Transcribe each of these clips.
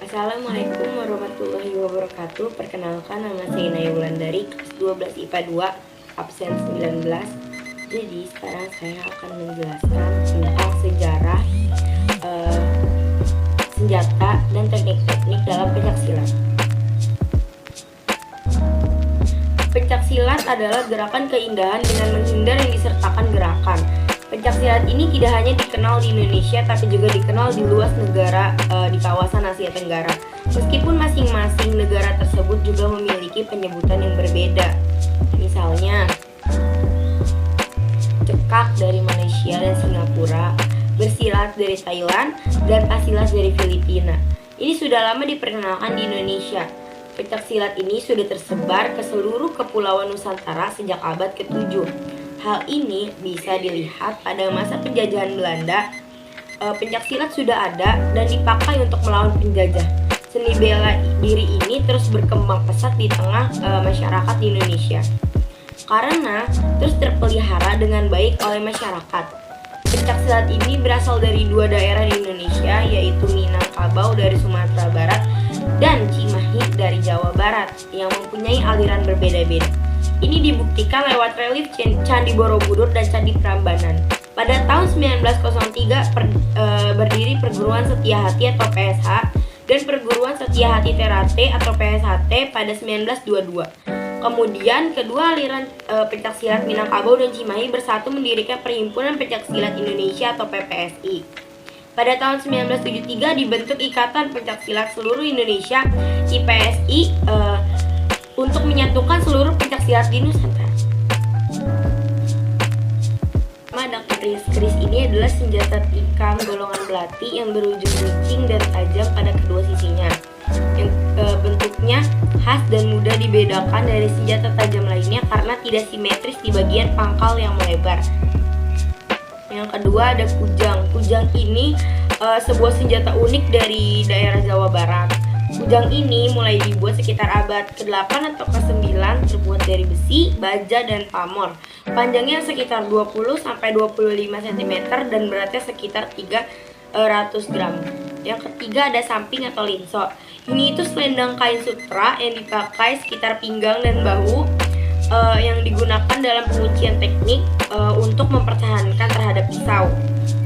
Assalamualaikum warahmatullahi wabarakatuh. Perkenalkan, nama saya Naya Wulandari, kelas 12 IPA 2, absen 19. Jadi sekarang saya akan menjelaskan tentang sejarah senjata dan teknik-teknik dalam pencaksilat. Pencaksilat adalah gerakan keindahan dengan menghindar yang disertakan gerakan. Pencaksilat ini tidak hanya dikenal di Indonesia, tapi juga dikenal di luas negara di kawasan Asia Tenggara. Meskipun masing-masing negara tersebut juga memiliki penyebutan yang berbeda. Misalnya, cekak dari Malaysia dan Singapura, bersilat dari Thailand, dan pasilat dari Filipina. Ini sudah lama diperkenalkan di Indonesia. Pencaksilat ini sudah tersebar ke seluruh kepulauan Nusantara sejak abad ke-7. Hal ini bisa dilihat pada masa penjajahan Belanda. Pencaksilat sudah ada dan dipakai untuk melawan penjajah. Seni bela diri ini terus berkembang pesat di tengah masyarakat di Indonesia karena terus terpelihara dengan baik oleh masyarakat. Pencaksilat ini berasal dari dua daerah di Indonesia, yaitu Minangkabau dari Sumatera Barat dan Cimahi dari Jawa Barat, yang mempunyai aliran berbeda-beda. Ini dibuktikan lewat relief Candi Borobudur dan Candi Prambanan. Pada tahun 1903 berdiri Perguruan Setiahati atau PSH dan Perguruan Setiahati Ternate atau PSHT pada 1922. Kemudian kedua aliran pencaksilat Minangkabau dan Cimahi bersatu mendirikan Perhimpunan Pencaksilat Indonesia atau PPSI. Pada tahun 1973 dibentuk Ikatan Pencaksilat Seluruh Indonesia IPSI untuk menyatukan seluruh pencaksilat di Nusantara. Keris ini adalah senjata tikam golongan belati yang berujung runcing dan tajam pada kedua sisinya. Yang bentuknya khas dan mudah dibedakan dari senjata tajam lainnya karena tidak simetris di bagian pangkal yang melebar. Yang kedua ada kujang. Kujang ini sebuah senjata unik dari daerah Jawa Barat. Kujang ini mulai dibuat sekitar abad ke-8 atau ke-9, terbuat dari besi, baja, dan pamor. Panjangnya sekitar 20-25 cm dan beratnya sekitar 300 gram. Yang ketiga ada samping atau linso. Ini itu selendang kain sutra yang dipakai sekitar pinggang dan bahu, yang digunakan dalam penguncian teknik untuk mempertahankan terhadap pisau.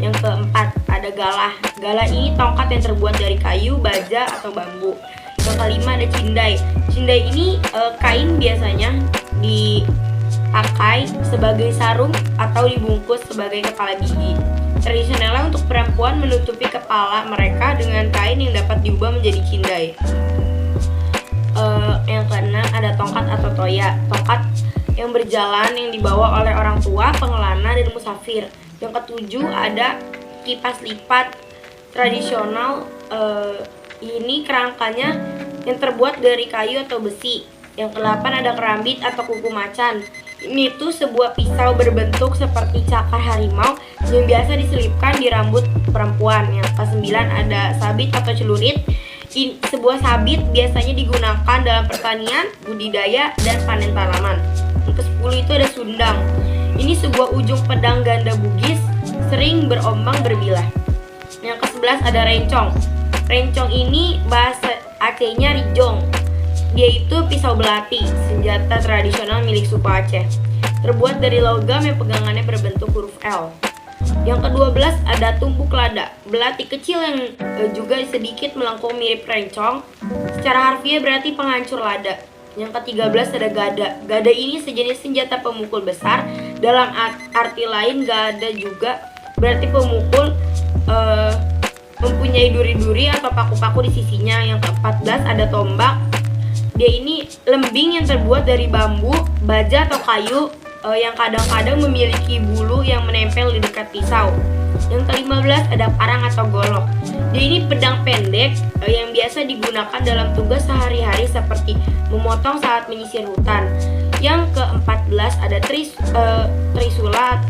Yang keempat ada galah. Galah ini tongkat yang terbuat dari kayu, baja, atau bambu. Yang kelima ada cindai. Cindai ini kain biasanya dipakai sebagai sarung atau dibungkus sebagai kepala gigi. Tradisionalnya untuk perempuan menutupi kepala mereka dengan kain yang dapat diubah menjadi cindai. Yang keenam ada tongkat atau toya. Tongkat yang berjalan yang dibawa oleh orang tua, pengelana, dan musafir. Yang ketujuh ada kipas lipat tradisional. Ini kerangkanya yang terbuat dari kayu atau besi. Yang kedelapan ada kerambit atau kuku macan. Ini tuh sebuah pisau berbentuk seperti cakar harimau yang biasa diselipkan di rambut perempuan. Yang kesembilan ada sabit atau celurit. Sebuah sabit biasanya digunakan dalam pertanian, budidaya, dan panen tanaman. Yang ke-10 itu ada sundang. Ini sebuah ujung pedang ganda Bugis, sering berombang berbilah. Yang ke-11 ada rencong. Rencong ini bahasa Acehnya rijong. Dia itu pisau belati, senjata tradisional milik suku Aceh. Terbuat dari logam yang pegangannya berbentuk huruf L. Yang ke-12 ada tumbuk lada. Belati kecil yang juga sedikit melengkung mirip rencong. Secara harfiah berarti penghancur lada. Yang ke-13 ada gada. Gada ini sejenis senjata pemukul besar. Dalam arti lain, gada juga berarti pemukul mempunyai duri-duri atau paku-paku di sisinya. Yang ke-14 ada tombak. Dia ini lembing yang terbuat dari bambu, baja, atau kayu yang kadang-kadang memiliki bulu yang menempel di dekat pisau. Yang ke-15 ada parang atau golok. Dia ini pedang pendek yang biasa digunakan dalam tugas sehari-hari seperti memotong saat menyisir hutan. Yang ke-14 ada trisula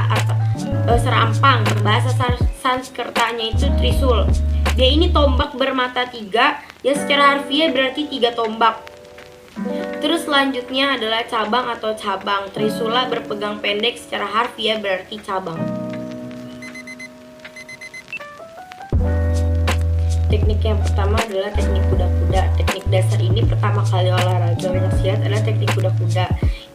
atau serampang. Bahasa Sanskertanya itu trisul. Dia ini tombak bermata 3 yang secara harfiah berarti 3 tombak. Terus selanjutnya adalah cabang atau cabang. Trisula berpegang pendek secara harfiah berarti cabang. Teknik yang pertama adalah teknik kuda-kuda. Teknik dasar ini pertama kali olahraga pencaksilat adalah teknik kuda-kuda.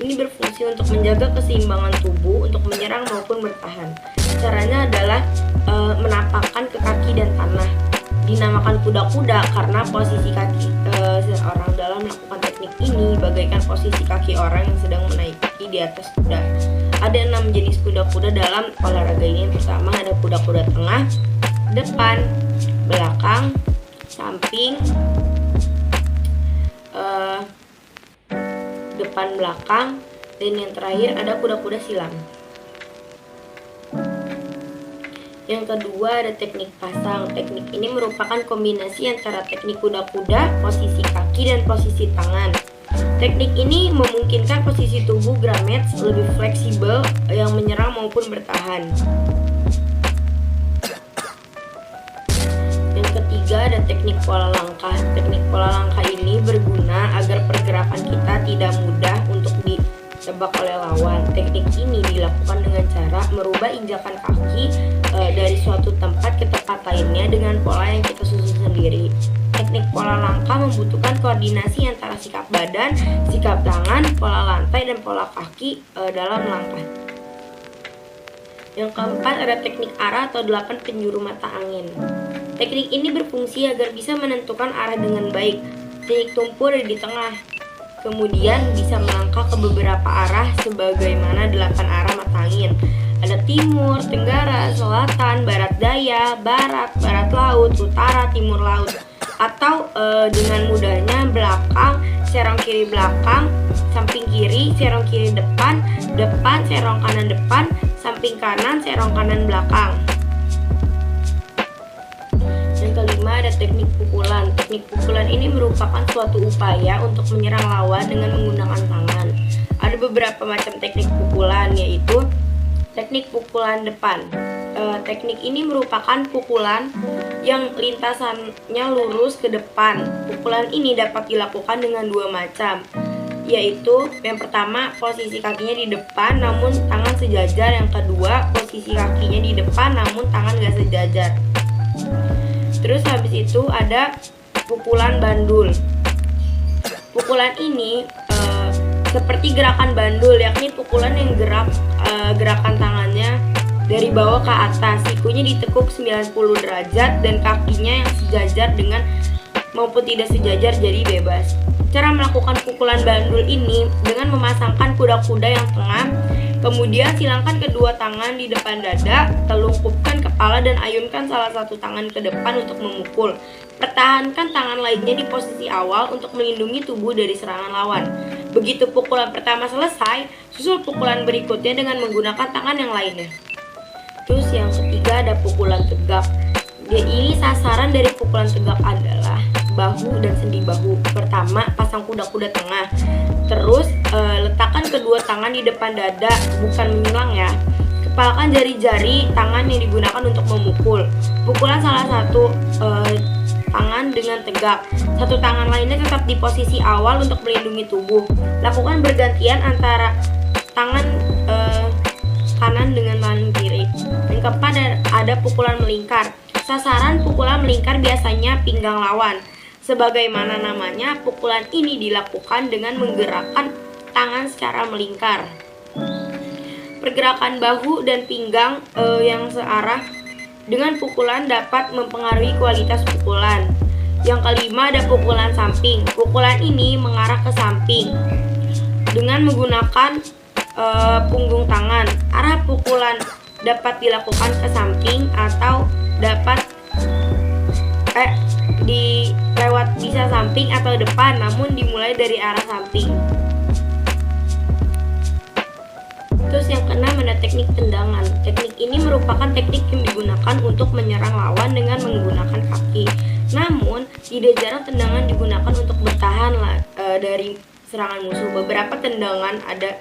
Ini berfungsi untuk menjaga keseimbangan tubuh untuk menyerang maupun bertahan. Caranya adalah menapakkan ke kaki dan tanah. Dinamakan kuda-kuda karena posisi kaki seorang dalam melakukan teknik ini bagaikan posisi kaki orang yang sedang menaiki di atas kuda. Ada 6 jenis kuda-kuda dalam olahraga ini. Yang pertama ada kuda-kuda tengah, depan, belakang, samping, depan belakang, dan yang terakhir ada kuda-kuda silang. Yang kedua ada teknik pasang. Teknik ini merupakan kombinasi antara teknik kuda-kuda, posisi kaki, dan posisi tangan. Teknik ini memungkinkan posisi tubuh Grametz lebih fleksibel yang menyerang maupun bertahan. Yang ketiga ada teknik pola langkah. Teknik pola langkah ini berguna agar pergerakan kita tidak mudah untuk ditebak oleh lawan. Teknik ini dilakukan dengan cara merubah injakan kaki dari suatu tempat ke tempat lainnya dengan pola yang kita susun sendiri. Teknik pola langkah membutuhkan koordinasi antara sikap badan, sikap tangan, pola lantai, dan pola kaki dalam langkah. Yang keempat ada teknik arah atau 8 penjuru mata angin. Teknik ini berfungsi agar bisa menentukan arah dengan baik. Teknik tumpu ada di tengah. Kemudian bisa melangkah ke beberapa arah sebagaimana 8 arah mata angin. Ada timur, tenggara, selatan, barat daya, barat laut, utara, timur laut. Atau dengan mudahnya belakang, serong kiri belakang, samping kiri, serong kiri depan, serong kanan depan, samping kanan, serong kanan belakang. Yang kelima ada teknik pukulan. Teknik pukulan ini merupakan suatu upaya untuk menyerang lawan dengan menggunakan tangan. Ada beberapa macam teknik pukulan, yaitu teknik pukulan depan. Teknik ini merupakan pukulan yang lintasannya lurus ke depan. Pukulan ini dapat dilakukan dengan 2 macam, yaitu yang pertama posisi kakinya di depan namun tangan sejajar. Yang kedua posisi kakinya di depan namun tangan gak sejajar. Terus habis itu ada pukulan bandul. Pukulan ini seperti gerakan bandul, yakni pukulan yang gerakan tangannya dari bawah ke atas, sikunya ditekuk 90 derajat dan kakinya yang sejajar dengan maupun tidak sejajar jadi bebas. Cara melakukan pukulan bandul ini dengan memasangkan kuda-kuda yang tengah, kemudian silangkan kedua tangan di depan dada, telungkupkan kepala dan ayunkan salah satu tangan ke depan untuk memukul. Pertahankan tangan lainnya di posisi awal untuk melindungi tubuh dari serangan lawan. Begitu pukulan pertama selesai, susul pukulan berikutnya dengan menggunakan tangan yang lainnya. Terus yang ketiga ada pukulan tegak. Ini sasaran dari pukulan tegak adalah bahu dan sendi bahu. Pertama, pasang kuda-kuda tengah. Terus letakkan kedua tangan di depan dada, bukan menyulang ya. Kepalkan jari-jari tangan yang digunakan untuk memukul. Pukulan salah satu tangan dengan tegak. Satu tangan lainnya tetap di posisi awal untuk melindungi tubuh. Lakukan bergantian antara tangan kanan dengan tangan kiri. Yang keempat ada pukulan melingkar. Sasaran pukulan melingkar biasanya pinggang lawan. Sebagaimana namanya, pukulan ini dilakukan dengan menggerakkan tangan secara melingkar. Pergerakan bahu dan pinggang yang searah dengan pukulan dapat mempengaruhi kualitas pukulan. Yang kelima ada pukulan samping. Pukulan ini mengarah ke samping dengan menggunakan punggung tangan. Arah pukulan dapat dilakukan ke samping atau dapat bisa samping atau depan, namun dimulai dari arah samping. Terus yang keenam ada teknik tendangan. Teknik ini merupakan teknik yang digunakan untuk menyerang lawan dengan menggunakan kaki. Namun tidak jarang tendangan digunakan untuk bertahan dari serangan musuh. Beberapa tendangan ada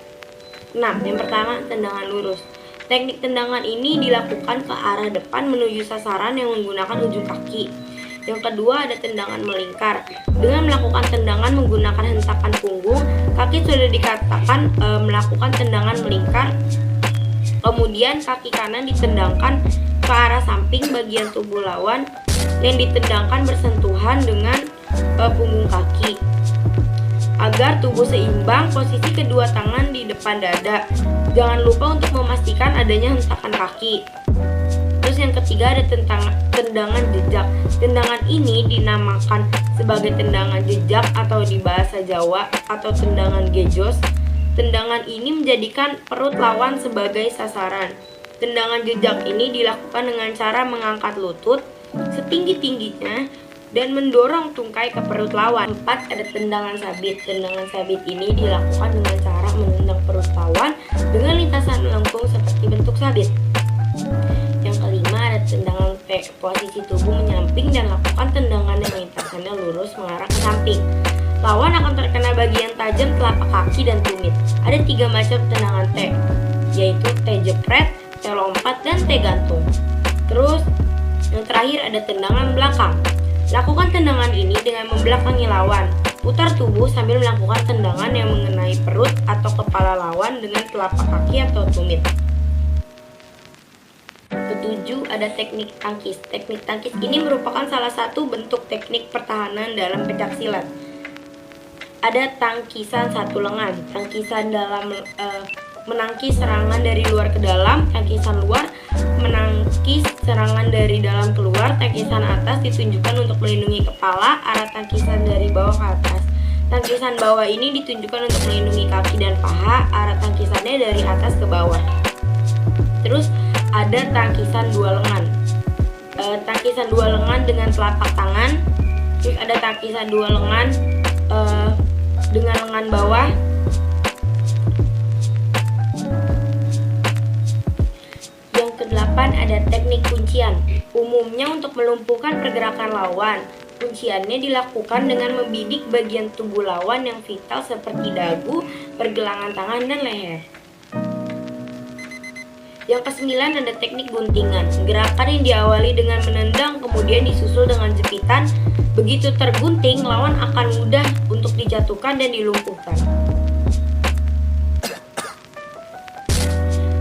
6. Yang pertama, tendangan lurus. Teknik tendangan ini dilakukan ke arah depan menuju sasaran yang menggunakan ujung kaki. Yang kedua ada tendangan melingkar. Dengan melakukan tendangan menggunakan hentakan punggung, kaki sudah dikatakan melakukan tendangan melingkar. Kemudian kaki kanan ditendangkan ke arah samping bagian tubuh lawan yang ditendangkan bersentuhan dengan punggung kaki. Agar tubuh seimbang, posisi kedua tangan di depan dada. Jangan lupa untuk memastikan adanya hentakan kaki. Terus yang ketiga ada tendangan jejak. Tendangan ini dinamakan sebagai tendangan jejak atau di bahasa Jawa atau tendangan gejos. Tendangan ini menjadikan perut lawan sebagai sasaran. Tendangan jejak ini dilakukan dengan cara mengangkat lutut setinggi-tingginya dan mendorong tungkai ke perut lawan. 4. Ada tendangan sabit. Tendangan sabit ini dilakukan dengan cara menendang perut lawan dengan lintasan lengkung seperti bentuk sabit. Yang kelima ada tendangan T. Posisi tubuh menyamping dan lakukan tendangan yang lintasannya lurus mengarah ke samping. Lawan akan terkena bagian tajam telapak kaki dan tumit. Ada 3 macam tendangan T, yaitu T jepret, T lompat, dan T gantung. Terus yang terakhir ada tendangan belakang. Lakukan tendangan ini dengan membelakangi lawan. Putar tubuh sambil melakukan tendangan yang mengenai perut atau kepala lawan dengan telapak kaki atau tumit. Ketujuh, ada teknik tangkis. Teknik tangkis ini merupakan salah satu bentuk teknik pertahanan dalam pencaksilat. Ada tangkisan satu lengan, tangkisan dalam menangkis serangan dari luar ke dalam, tangkisan luar, menangkis serangan dari dalam keluar, tangkisan atas ditunjukkan untuk melindungi kepala, arah tangkisan dari bawah ke atas. Tangkisan bawah ini ditunjukkan untuk melindungi kaki dan paha, arah tangkisannya dari atas ke bawah. Terus ada tangkisan dua lengan. Tangkisan dua lengan dengan telapak tangan. Terus ada tangkisan dua lengan dengan lengan bawah. Yang kedelapan ada teknik kuncian. Umumnya untuk melumpuhkan pergerakan lawan. Kunciannya dilakukan dengan membidik bagian tubuh lawan yang vital seperti dagu, pergelangan tangan, dan leher. Yang kesembilan ada teknik guntingan. Gerakan yang diawali dengan menendang kemudian disusul dengan jepitan. Begitu tergunting, lawan akan mudah untuk dijatuhkan dan dilumpuhkan.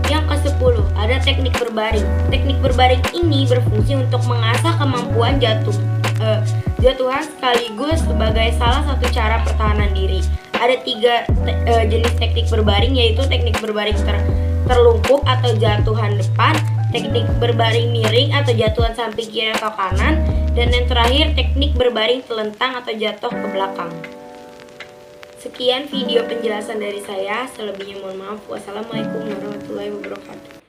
Yang ke-10 ada teknik berbaring. Teknik berbaring ini berfungsi untuk mengasah kemampuan jatuhan sekaligus sebagai salah satu cara pertahanan diri. Ada 3 jenis teknik berbaring, yaitu teknik berbaring terlungkup atau jatuhan depan, teknik berbaring miring atau jatuhan samping kiri atau kanan, dan yang terakhir teknik berbaring telentang atau jatuh ke belakang. Sekian video penjelasan dari saya, selebihnya mohon maaf. Wassalamualaikum warahmatullahi wabarakatuh.